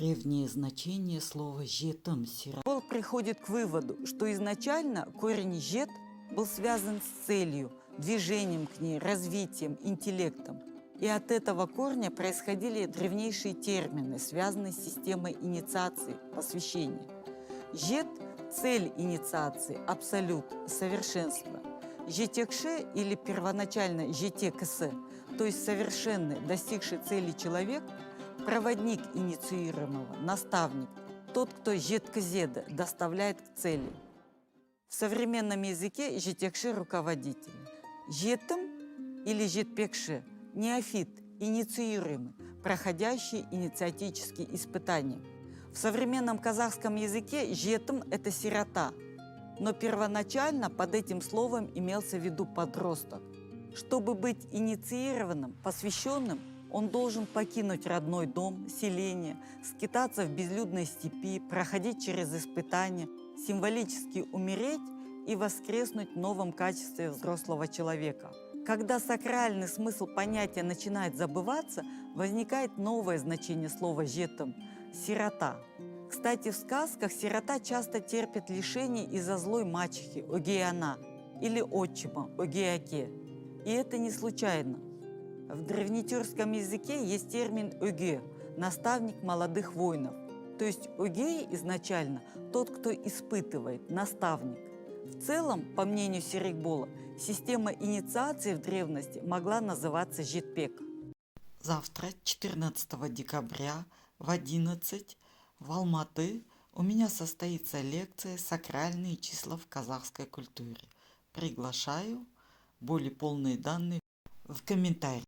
древнее значение слова «жетом» Пол приходит к выводу, что изначально корень «жет» был связан с целью, движением к ней, развитием, интеллектом. И от этого корня происходили древнейшие термины, связанные с системой инициации, посвящения. «Жет» – цель инициации, абсолют, совершенство. «Жетекше» или первоначально «жетексе», то есть совершенный, достигший цели человек, проводник инициируемого, наставник, тот, кто жеткзеда доставляет к цели. В современном языке жетекши – руководитель. Жетом или жетпекши – неофит, инициируемый, проходящий инициатические испытания. В современном казахском языке жетом – это сирота, но первоначально под этим словом имелся в виду подросток. Чтобы быть инициированным, посвященным, он должен покинуть родной дом, селение, скитаться в безлюдной степи, проходить через испытания, символически умереть и воскреснуть в новом качестве взрослого человека. Когда сакральный смысл понятия начинает забываться, возникает новое значение слова «жетом» – «сирота». Кстати, в сказках сирота часто терпит лишения из-за злой мачехи Огеяна или отчима Огеяке. И это не случайно. В древнетюркском языке есть термин «öge» – наставник молодых воинов. То есть «öge» изначально тот, кто испытывает, наставник. В целом, по мнению Серикбола, система инициации в древности могла называться жетпек. Завтра, 14 декабря в 11 в Алматы у меня состоится лекция «Сакральные числа в казахской культуре». Приглашаю. Более полные данные в комментариях.